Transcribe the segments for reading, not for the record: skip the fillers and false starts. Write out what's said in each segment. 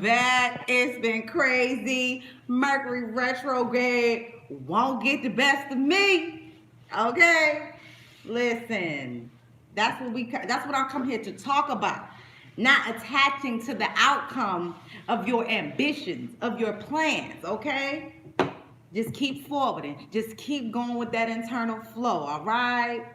back. It's been crazy. Mercury retrograde won't get the best of me. Okay? Listen. That's what I come here to talk about. Not attaching to the outcome of your ambitions, of your plans, okay? Just keep forwarding. Just keep going with that internal flow, all right?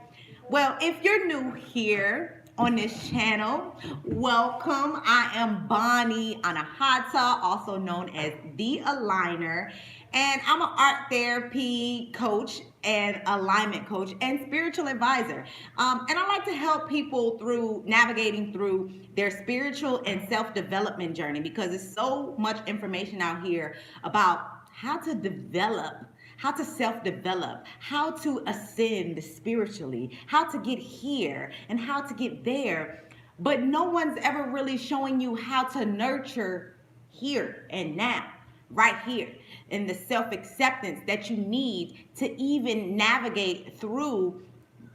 Well, if you're new here on this channel, welcome. I am Bonnie Anahata, also known as The Aligner, and I'm an art therapy coach and alignment coach and spiritual advisor. And I like to help people through navigating through their spiritual and self-development journey because there's so much information out here about how to develop, how to self-develop, how to ascend spiritually, how to get here and how to get there. But no one's ever really showing you how to nurture here and now, right here, in the self-acceptance that you need to even navigate through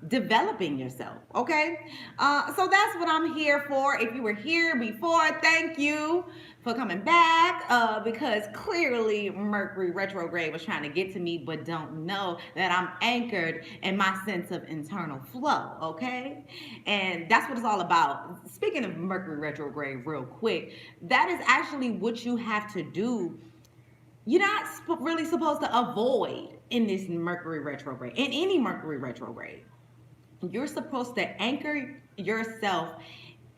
developing yourself. Okay, so that's what I'm here for. If you were here before, thank you for coming back, because clearly Mercury retrograde was trying to get to me, but don't know that I'm anchored in my sense of internal flow. Okay, and that's what it's all about. Speaking of Mercury retrograde real quick, that is actually what you have to do. You're not really supposed to avoid in this Mercury retrograde, in any Mercury retrograde. You're supposed to anchor yourself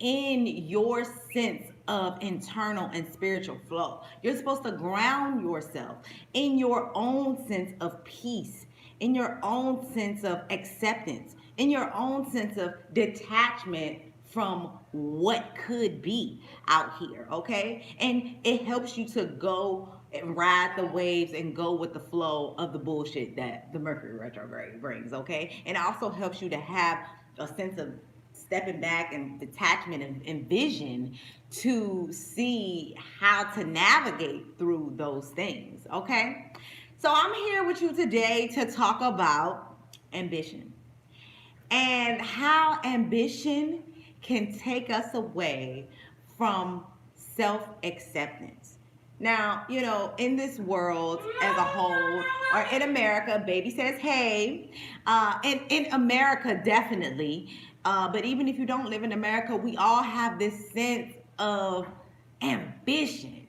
in your sense of internal and spiritual flow. You're supposed to ground yourself in your own sense of peace, in your own sense of acceptance, in your own sense of detachment from what could be out here, okay? And it helps you to go and ride the waves and go with the flow of the bullshit that the Mercury retrograde brings, okay? And it also helps you to have a sense of stepping back and detachment and vision to see how to navigate through those things, okay? So I'm here with you today to talk about ambition and how ambition can take us away from self-acceptance. Now, in this world as a whole, or in America, baby says, hey, in America, definitely. But even if you don't live in America, we all have this sense of ambition.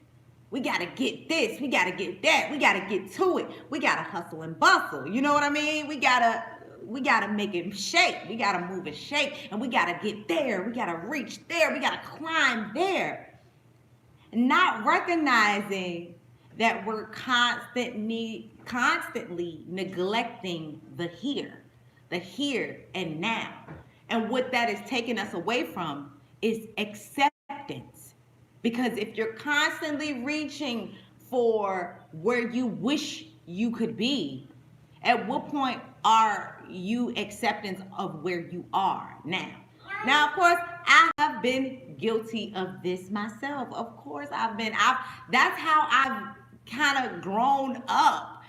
We got to get this. We got to get that. We got to get to it. We got to hustle and bustle. You know what I mean? We got to make it shake. We got to move and shake. And we got to get there. We got to reach there. We got to climb there. Not recognizing that we're constantly neglecting the here and now. And what that is taking us away from is acceptance. Because if you're constantly reaching for where you wish you could be, at what point are you acceptance of where you are now? Now, of course, I have been guilty of this myself. Of course, that's how I've kind of grown up,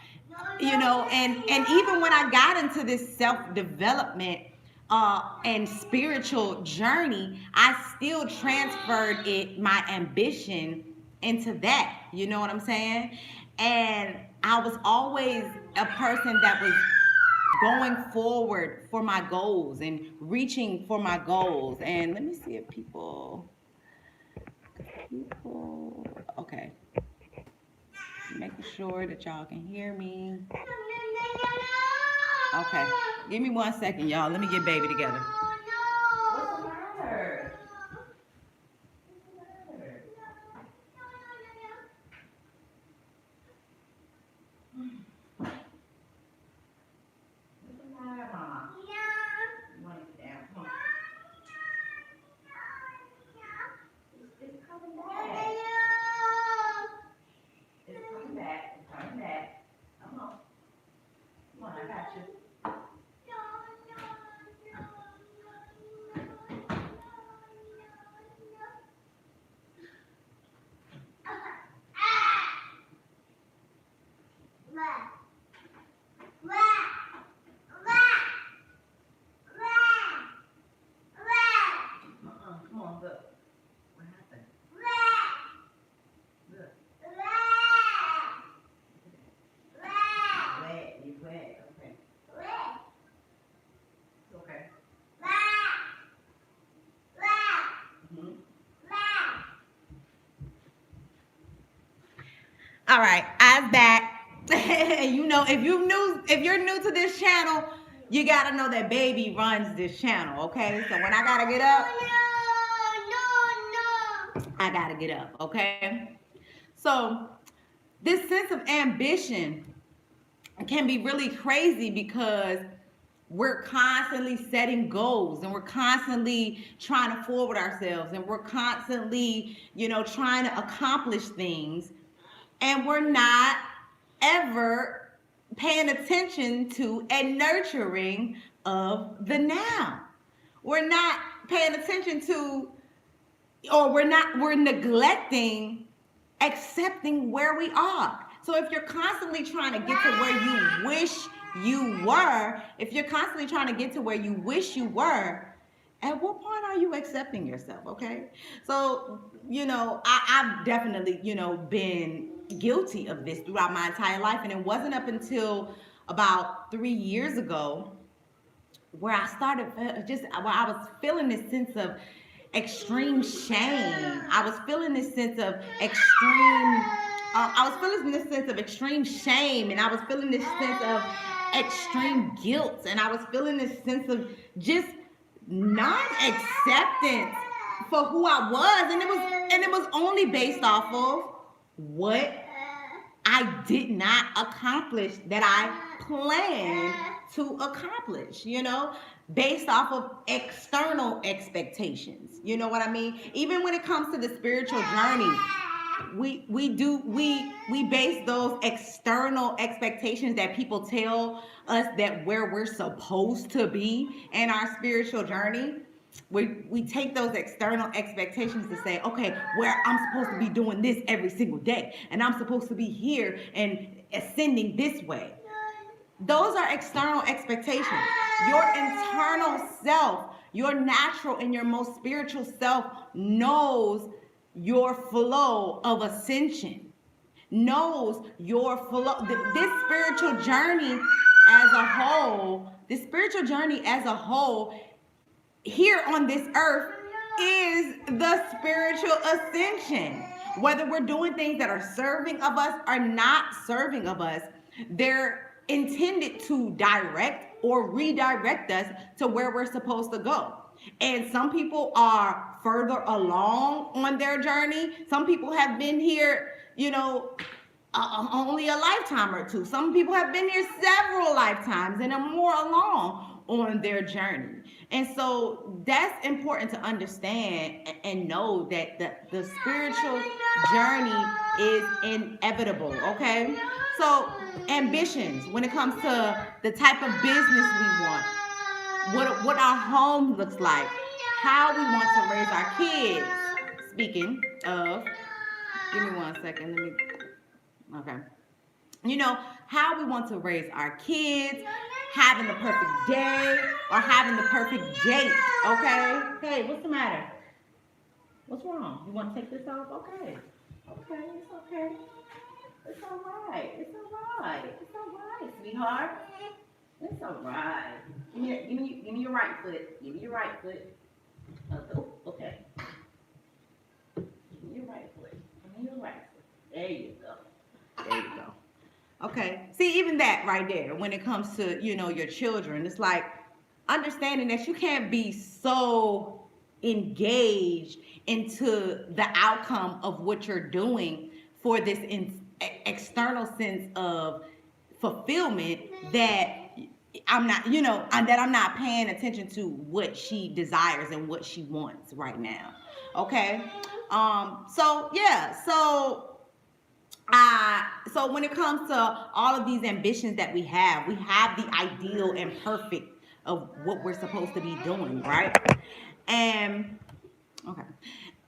and even when I got into this self-development and spiritual journey, I still transferred my ambition into that. You know what I'm saying? And I was always a person that was going forward for my goals and reaching for my goals. And let me see if people, okay, making sure that y'all can hear me. Okay, give me 1 second, y'all. Let me get baby together. What's the matter? All right, I'm back. If you're new to this channel, you gotta know that baby runs this channel. Okay, so when I gotta get up, I gotta get up. Okay, so this sense of ambition can be really crazy because we're constantly setting goals and we're constantly trying to forward ourselves and we're constantly, trying to accomplish things, and we're not ever paying attention to and nurturing of the now. We're not paying attention to, or we're neglecting accepting where we are. So if you're constantly trying to get to where you wish you were, if you're constantly trying to get to where you wish you were, at what point are you accepting yourself? Okay. So, I've definitely, been guilty of this throughout my entire life. And it wasn't up until about 3 years ago where I started where I was feeling this sense of extreme shame. I was feeling this sense of extreme. I was feeling this sense of extreme shame, and I was feeling this sense of extreme guilt, and I was feeling this sense of just non-acceptance for who I was, and it was only based off of what I did not accomplish that I planned to accomplish, based off of external expectations. You know what I mean? Even when it comes to the spiritual journey, we base those external expectations that people tell us that where we're supposed to be in our spiritual journey. We take those external expectations to say, okay, where I'm supposed to be doing this every single day, and I'm supposed to be here and ascending this way. Those are external expectations. Your internal self, your natural and your most spiritual self knows your flow of ascension, knows your flow. This spiritual journey as a whole, here on this earth, is the spiritual ascension. Whether we're doing things that are serving of us or not serving of us, they're intended to direct or redirect us to where we're supposed to go. And some people are further along on their journey. Some people have been here, only a lifetime or two. Some people have been here several lifetimes and are more along on their journey. And so that's important to understand and know that the spiritual journey is inevitable, okay? So ambitions, when it comes to the type of business we want, what our home looks like, how we want to raise our kids. Speaking of, give me 1 second, okay. How we want to raise our kids, having the perfect day or having the perfect date, okay? Hey, what's the matter? What's wrong? You want to take this off? Okay. Okay, it's okay. It's all right. It's all right. It's all right, sweetheart. It's all right. Give me your right foot. Give me your right foot. Oh, okay. Give me your right foot. Give me your right foot. There you go. There you go. Okay. See, even that right there, when it comes to, your children, it's like understanding that you can't be so engaged into the outcome of what you're doing for this external sense of fulfillment that I'm not, that I'm not paying attention to what she desires and what she wants right now. Okay. So yeah. So when it comes to all of these ambitions that we have the ideal and perfect of what we're supposed to be doing, right? And okay,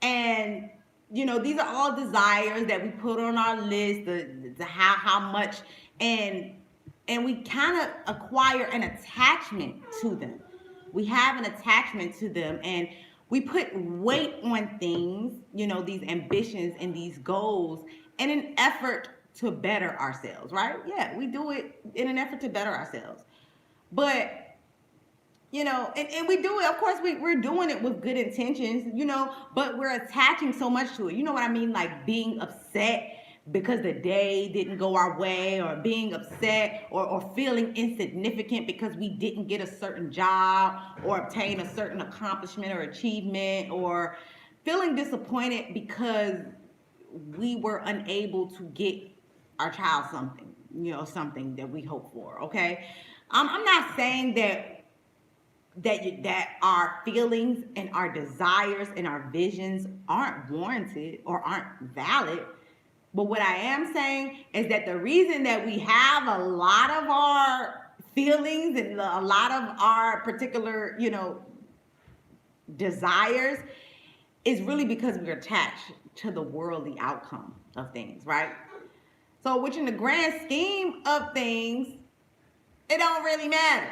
and these are all desires that we put on our list, the how much, and we kind of acquire an attachment to them. We have an attachment to them, and we put weight on things, these ambitions and these goals, in an effort to better ourselves, right? Yeah, we do it in an effort to better ourselves. But, and we do it, of course, we're doing it with good intentions, but we're attaching so much to it. You know what I mean? Like being upset because the day didn't go our way, or being upset, or feeling insignificant because we didn't get a certain job or obtain a certain accomplishment or achievement, or feeling disappointed because we were unable to get our child something, something that we hope for. Okay, I'm not saying that our feelings and our desires and our visions aren't warranted or aren't valid. But what I am saying is that the reason that we have a lot of our feelings and a lot of our particular, desires is really because we're attached to the worldly outcome of things, right? So, which in the grand scheme of things, it don't really matter.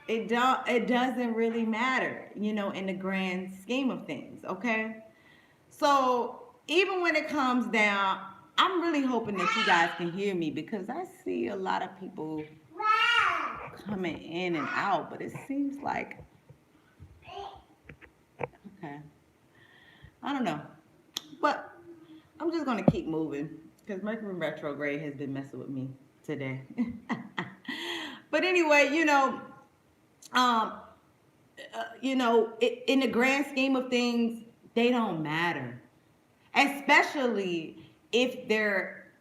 It doesn't really matter, in the grand scheme of things, okay? So, even when it comes down, I'm really hoping that you guys can hear me, because I see a lot of people coming in and out, but it seems like, okay, I don't know. But I'm just going to keep moving, because Mercury retrograde has been messing with me today. But anyway, um, in the grand scheme of things, they don't matter, especially if they're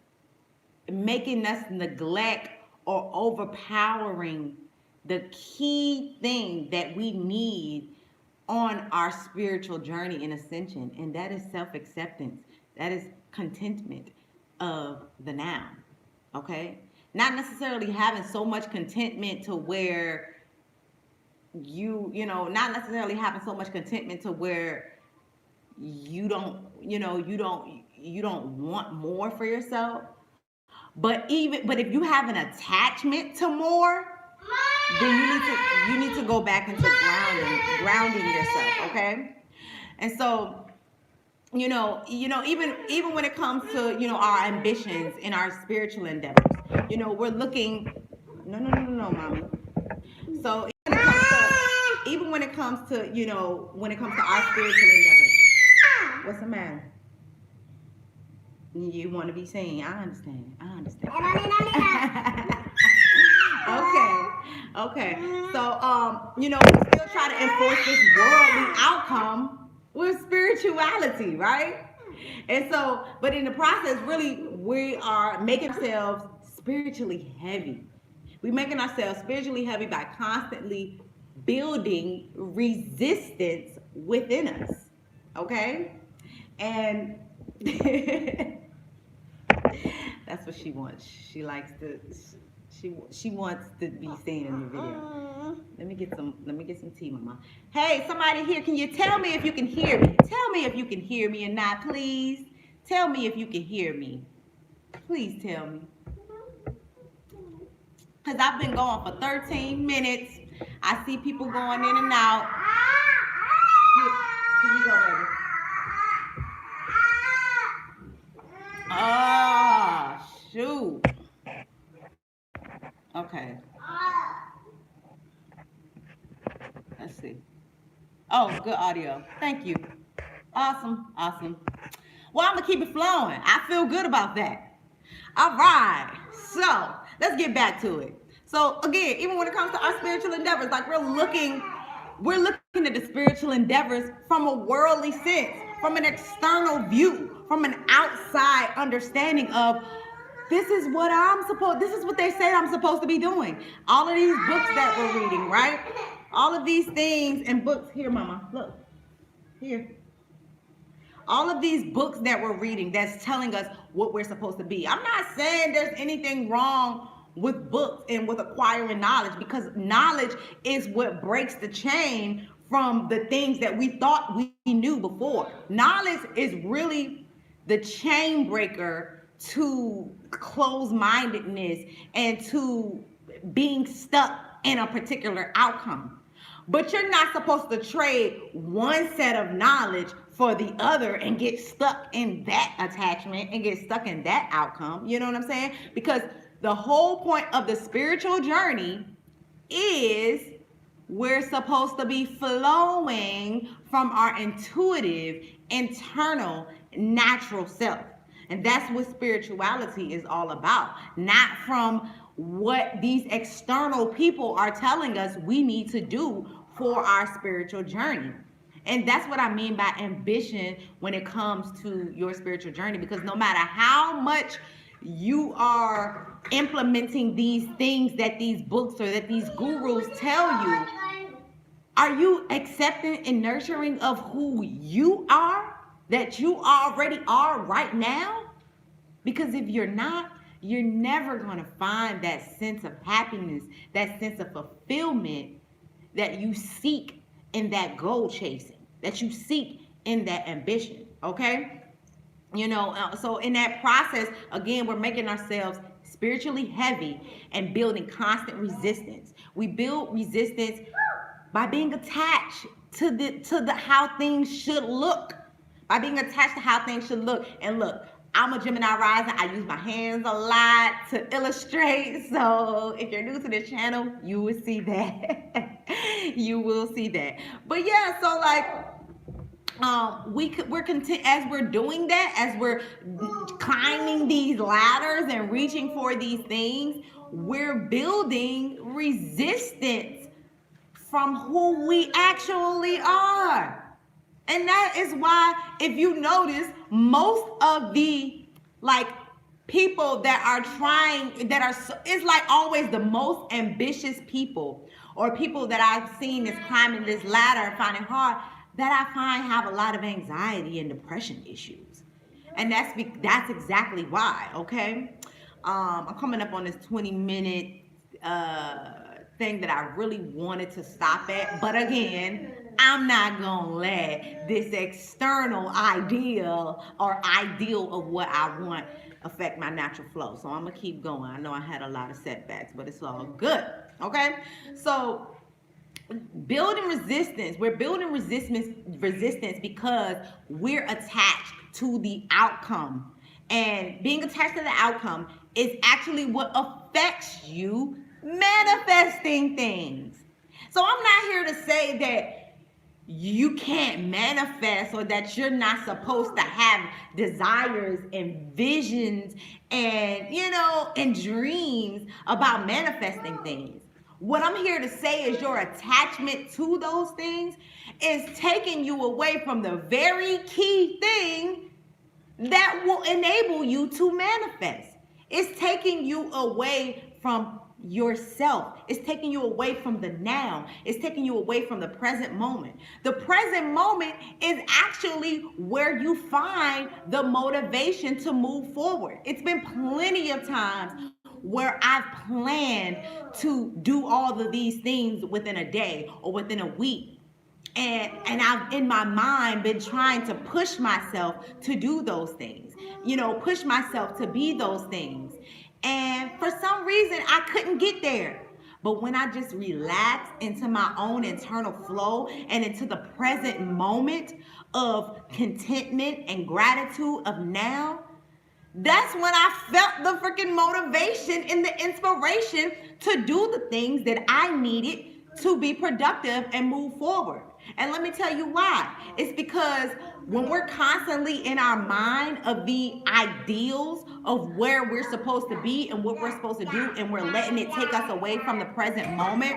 making us neglect or overpowering the key thing that we need on our spiritual journey and ascension, and that is self-acceptance. That is contentment of the now. Okay, not necessarily having so much contentment to where not necessarily having so much contentment to where you don't want more for yourself. But if you have an attachment to more, then you need to go back into grounding yourself, okay? And so, even when it comes to, our ambitions and our spiritual endeavors, we're looking. No, no, no, no, no, mommy. So even when it comes to, our spiritual endeavors, what's the matter? You want to be seen? I understand. Okay. So, we still try to enforce this worldly outcome with spirituality, right? And so, but in the process, really, we are making ourselves spiritually heavy. We're making ourselves spiritually heavy by constantly building resistance within us. Okay? And that's what she wants. She likes to. She wants to be seen in the video. Let me get some tea, mama. Hey, somebody here, can you tell me if you can hear me? Tell me if you can hear me or not, please. Tell me if you can hear me. Please tell me. Because I've been going for 13 minutes. I see people going in and out. Here you go, baby. Oh, shoot. Okay. Let's see. Oh, good audio. Thank you. Awesome. Well, I'm going to keep it flowing. I feel good about that. All right. So, let's get back to it. So, again, even when it comes to our spiritual endeavors, like we're looking at the spiritual endeavors from a worldly sense, from an external view, from an outside understanding of this is what they said I'm supposed to be doing. All of these books that we're reading, right? All of these things and books. Here, mama, look. Here. All of these books that we're reading that's telling us what we're supposed to be. I'm not saying there's anything wrong with books and with acquiring knowledge, because knowledge is what breaks the chain from the things that we thought we knew before. Knowledge is really the chain breaker to closed-mindedness and to being stuck in a particular outcome. But you're not supposed to trade one set of knowledge for the other and get stuck in that attachment and get stuck in that outcome. You know what I'm saying? Because the whole point of the spiritual journey is we're supposed to be flowing from our intuitive, internal, natural self. And that's what spirituality is all about. Not from what these external people are telling us we need to do for our spiritual journey. And that's what I mean by ambition when it comes to your spiritual journey. Because no matter how much you are implementing these things that these books or that these gurus tell you, are you accepting and nurturing of who you are, that you already are right now? Because if you're not, you're never going to find that sense of happiness, that sense of fulfillment that you seek in that goal chasing, that you seek in that ambition. Okay? So in that process, again, we're making ourselves spiritually heavy and building constant resistance. We build resistance by being attached to the how things should look. By being attached to how things should look. And look, I'm a Gemini rising. I use my hands a lot to illustrate. So if you're new to this channel, you will see that. You will see that. But yeah, so like we're content as we're doing that, as we're climbing these ladders and reaching for these things, we're building resistance from who we actually are. And that is why, if you notice, most of the like people that are trying, that are, it's like always the most ambitious people or people that I've seen is climbing this ladder and finding hard, that I find have a lot of anxiety and depression issues. And that's exactly why, okay? I'm coming up on this 20-minute thing that I really wanted to stop at. But again, I'm not going to let this external ideal of what I want affect my natural flow. So I'm going to keep going. I know I had a lot of setbacks, but it's all good, okay? So building resistance. We're building resistance because we're attached to the outcome. And being attached to the outcome is actually what affects you manifesting things. So I'm not here to say that you can't manifest or that you're not supposed to have desires and visions and, and dreams about manifesting things. What I'm here to say is your attachment to those things is taking you away from the very key thing that will enable you to manifest. It's taking you away from yourself. It's taking you away from the now. It's taking you away from the present moment. The present moment is actually where you find the motivation to move forward. It's been plenty of times where I've planned to do all of these things within a day or within a week. And I've in my mind been trying to push myself to do those things, push myself to be those things. And for some reason, I couldn't get there. But when I just relax into my own internal flow and into the present moment of contentment and gratitude of now, that's when I felt the freaking motivation and the inspiration to do the things that I needed to be productive and move forward. And let me tell you why. It's because when we're constantly in our mind of the ideals of where we're supposed to be and what we're supposed to do, and we're letting it take us away from the present moment,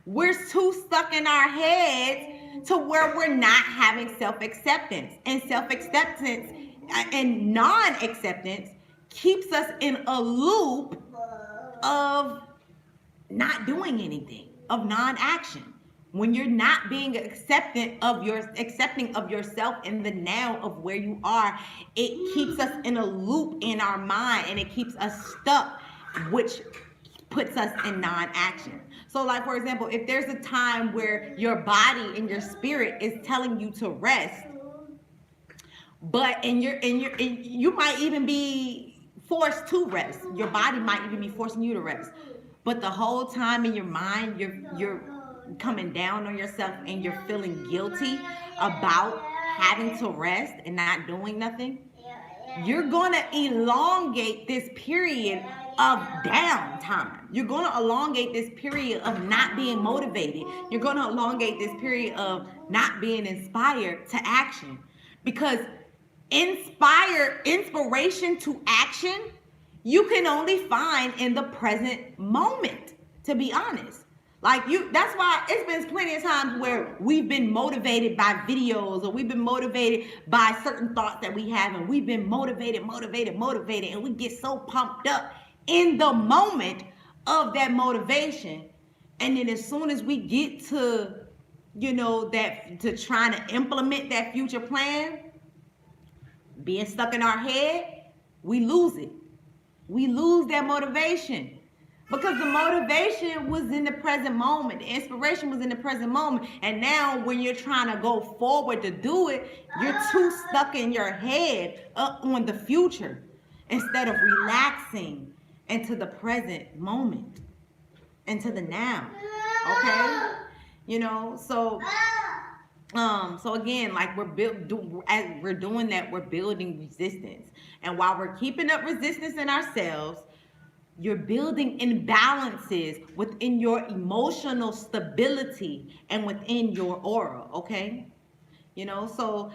we're too stuck in our heads to where we're not having self-acceptance. And self-acceptance and non-acceptance keeps us in a loop of not doing anything, of non-action. When you're not being accepting of yourself in the now of where you are, it keeps us in a loop in our mind and it keeps us stuck, which puts us in non-action. So like, for example, if there's a time where your body and your spirit is telling you to rest, but you might even be forced to rest. Your body might even be forcing you to rest. But the whole time in your mind, you're coming down on yourself and you're feeling guilty about having to rest and not doing nothing. You're going to elongate this period of downtime. You're going to elongate this period of not being motivated. You're going to elongate this period of not being inspired to action. Because inspired inspiration to action, you can only find in the present moment, to be honest. Like that's why it's been plenty of times where we've been motivated by videos, or we've been motivated by certain thoughts that we have, and we've been motivated, and we get so pumped up in the moment of that motivation. And then as soon as we get to, to trying to implement that future plan, being stuck in our head, we lose it. We lose that motivation. Because the motivation was in the present moment. The inspiration was in the present moment. And now when you're trying to go forward to do it, you're too stuck in your head up on the future instead of relaxing into the present moment, into the now. Okay? So again, like as we're doing that, we're building resistance. And while we're keeping up resistance in ourselves, you're building imbalances within your emotional stability and within your aura, okay? So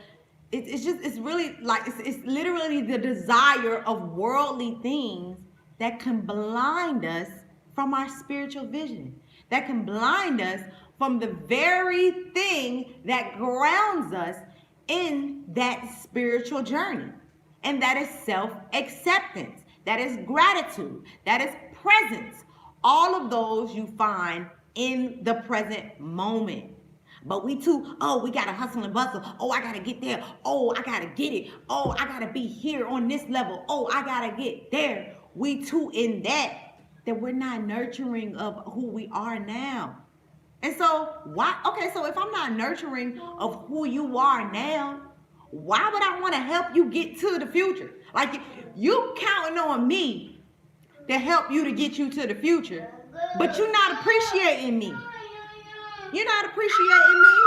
it's really like, it's literally the desire of worldly things that can blind us from our spiritual vision, that can blind us from the very thing that grounds us in that spiritual journey. And that is self-acceptance. That is gratitude. That is presence. All of those you find in the present moment. But we gotta hustle and bustle. Oh, I gotta get there. Oh, I gotta get it. Oh, I gotta be here on this level. Oh, I gotta get there. We too in that we're not nurturing of who we are now. And so so if I'm not nurturing of who you are now, why would I want to help you get to the future? Like, you counting on me to help you to get you to the future, but you're not appreciating me. You're not appreciating me.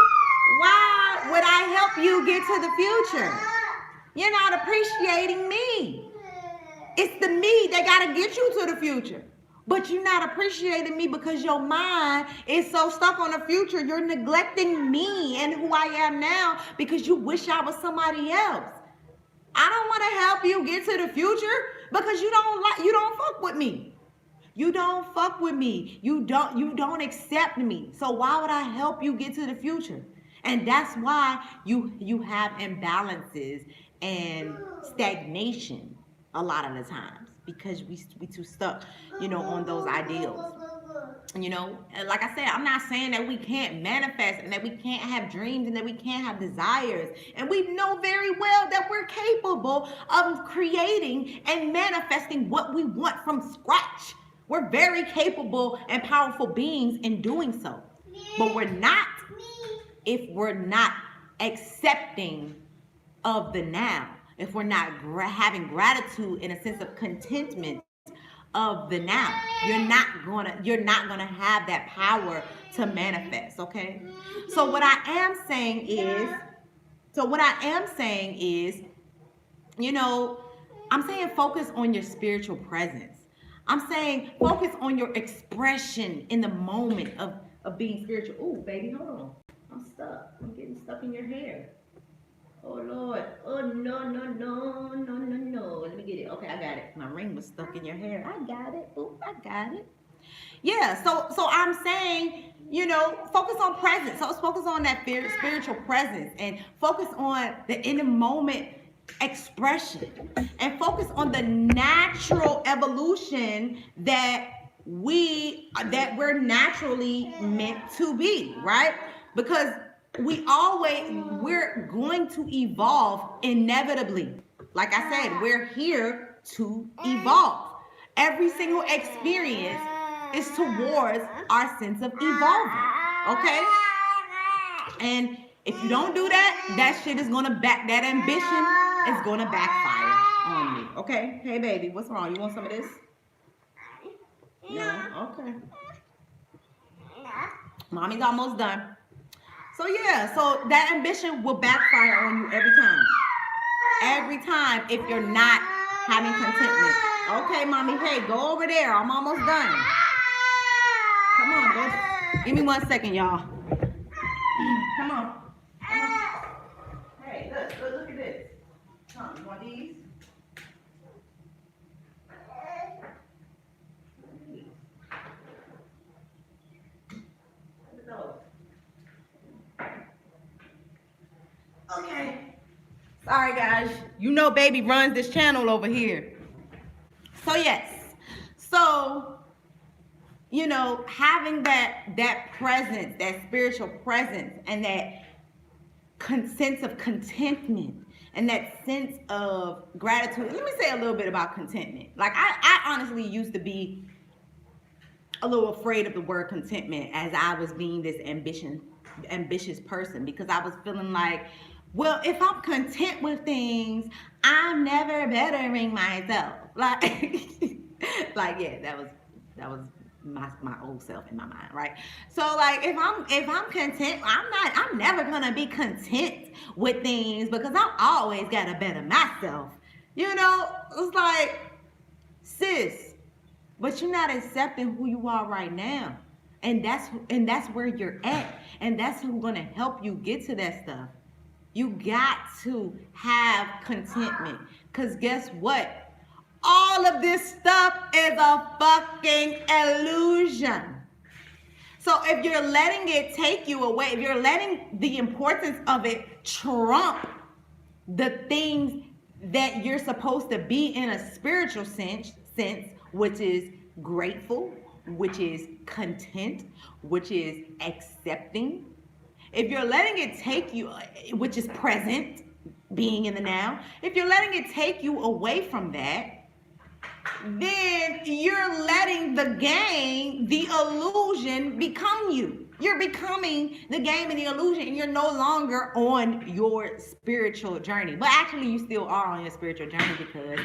Why would I help you get to the future? You're not appreciating me. It's the me that got to get you to the future. But you're not appreciating me because your mind is so stuck on the future. You're neglecting me and who I am now because you wish I was somebody else. I don't want to help you get to the future because you don't fuck with me. You don't fuck with me. You don't accept me. So why would I help you get to the future? And that's why you have imbalances and stagnation a lot of the times, because we too stuck, on those ideals. And like I said, I'm not saying that we can't manifest and that we can't have dreams and that we can't have desires. And we know very well that we're capable of creating and manifesting what we want from scratch. We're very capable and powerful beings in doing so. But we're not if we're not accepting of the now. If we're not having gratitude in a sense of contentment of the now, you're not gonna have that power to manifest. Okay. So what I am saying is, I'm saying focus on your spiritual presence. I'm saying focus on your expression in the moment of being spiritual. Ooh, baby, hold on. I'm stuck. I'm getting stuck in your hair. Oh, Lord. Oh, no. Let me get it. Okay, I got it. My ring was stuck in your hair. I got it. Ooh, I got it. Yeah, so I'm saying, focus on presence. So let's focus on that spiritual presence and focus on the in the moment expression and focus on the natural evolution that we're naturally meant to be, right? Because we're going to evolve inevitably. Like I said, we're here to evolve. Every single experience is towards our sense of evolving. Okay? And if you don't do that, that ambition is gonna backfire on you. Okay? Hey baby, what's wrong? You want some of this? No? Okay. Mommy's almost done. So that ambition will backfire on you every time. Every time if you're not having contentment. Okay, mommy, hey, go over there. I'm almost done. Come on, go. Give me 1 second, y'all. Come on. Hey, look at this. Come, you want these? guys. You know baby runs this channel over here. So yes. So, having that presence, that spiritual presence, and that sense of contentment and that sense of gratitude. Let me say a little bit about contentment. Like I honestly used to be a little afraid of the word contentment as I was being this ambitious person, because I was feeling like, well, if I'm content with things, I'm never bettering myself. Like, like yeah, that was my old self in my mind, right? So like, if I'm content, I'm never gonna be content with things because I'm always gotta better myself. It's like, sis, but you're not accepting who you are right now, and that's where you're at, and that's who's gonna help you get to that stuff. You got to have contentment, because guess what, all of this stuff is a fucking illusion. So if you're letting it take you away, if you're letting the importance of it trump the things that you're supposed to be in a spiritual sense, which is grateful, which is content, which is accepting. If you're letting it take you, which is present, being in the now, if you're letting it take you away from that, then you're letting the game, the illusion, become you. You're becoming the game and the illusion, and you're no longer on your spiritual journey. But actually, you still are on your spiritual journey, because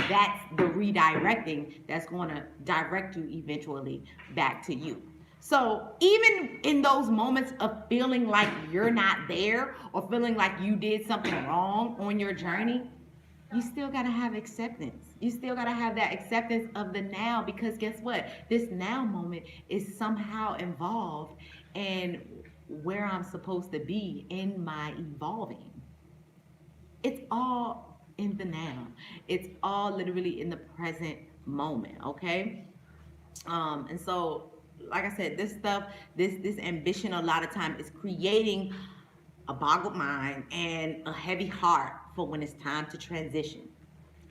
that's the redirecting that's going to direct you eventually back to you. So even in those moments of feeling like you're not there, or feeling like you did something wrong on your journey, you still got to have acceptance. You still got to have that acceptance of the now, because guess what? This now moment is somehow involved in where I'm supposed to be in my evolving. It's all in the now. It's all literally in the present moment, okay? And so, like I said, this stuff, this ambition, a lot of time is creating a boggled mind and a heavy heart for when it's time to transition,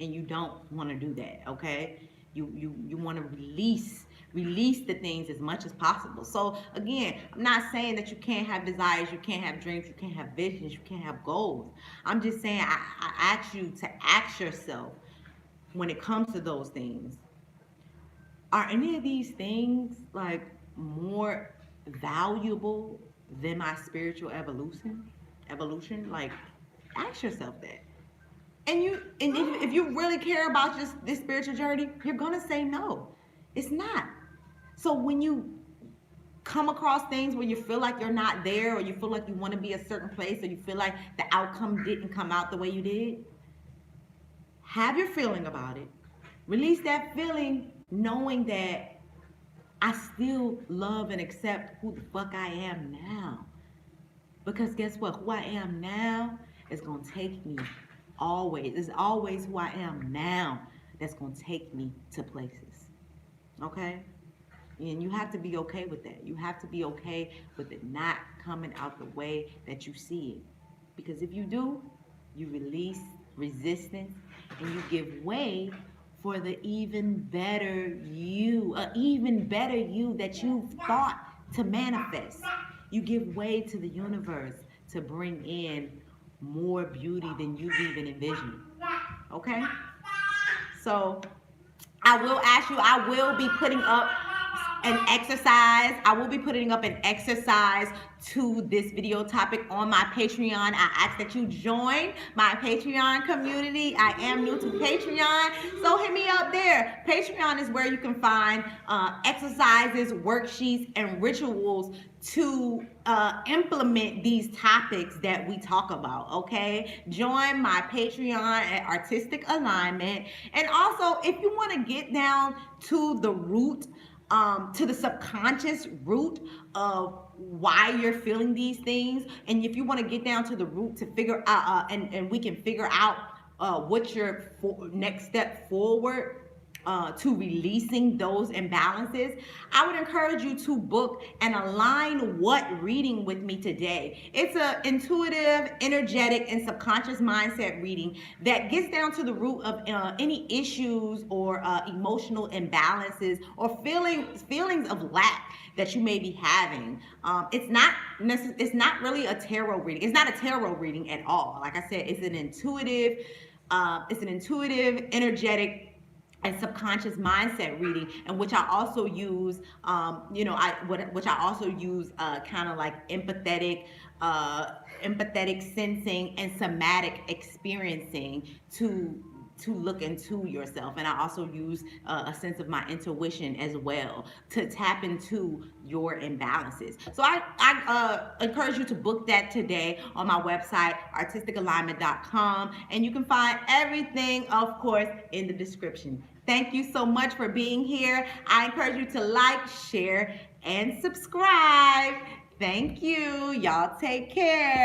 and you don't want to do that. Okay, you want to release the things as much as possible. So again, I'm not saying that you can't have desires, you can't have dreams, you can't have visions, you can't have goals. I'm just saying, I ask you to ask yourself, when it comes to those things, are any of these things like more valuable than my spiritual evolution? Like, ask yourself that. And if you really care about just this spiritual journey, you're gonna say no, it's not. So when you come across things where you feel like you're not there, or you feel like you want to be a certain place, or you feel like the outcome didn't come out the way you did, have your feeling about it. Release that feeling, knowing that I still love and accept who the fuck I am now. Because guess what? Who I am now is going to take me always. It's always who I am now that's going to take me to places. Okay? And you have to be okay with that. You have to be okay with it not coming out the way that you see it. Because if you do, you release resistance, and you give way for the even better you, that you thought to manifest. You give way to the universe to bring in more beauty than you even envisioned. Okay? So I will ask you, I will be putting up an exercise. I will be putting up an exercise to this video topic on my Patreon. I ask that you join my Patreon community. I am new to Patreon, so hit me up there. Patreon is where you can find exercises, worksheets, and rituals to implement these topics that we talk about, okay? Join my Patreon at Artistic Alignment. And also, if you want to get down to the root, to the subconscious root of why you're feeling these things, and if you want to get down to the root to figure out, and we can figure out what's your next step forward to releasing those imbalances, I would encourage you to book and align what reading with me today. It's an intuitive, energetic, and subconscious mindset reading that gets down to the root of any issues or emotional imbalances or feelings of lack that you may be having. It's not really a tarot reading. It's not a tarot reading at all. Like I said, it's an intuitive, energetic, and subconscious mindset reading, and which I also use, which I also use, kind of like empathetic sensing and somatic experiencing to look into yourself. And I also use a sense of my intuition as well to tap into your imbalances. So I encourage you to book that today on my website, artisticalignment.com, and you can find everything, of course, in the description. Thank you so much for being here. I encourage you to like, share, and subscribe. Thank you. Y'all take care.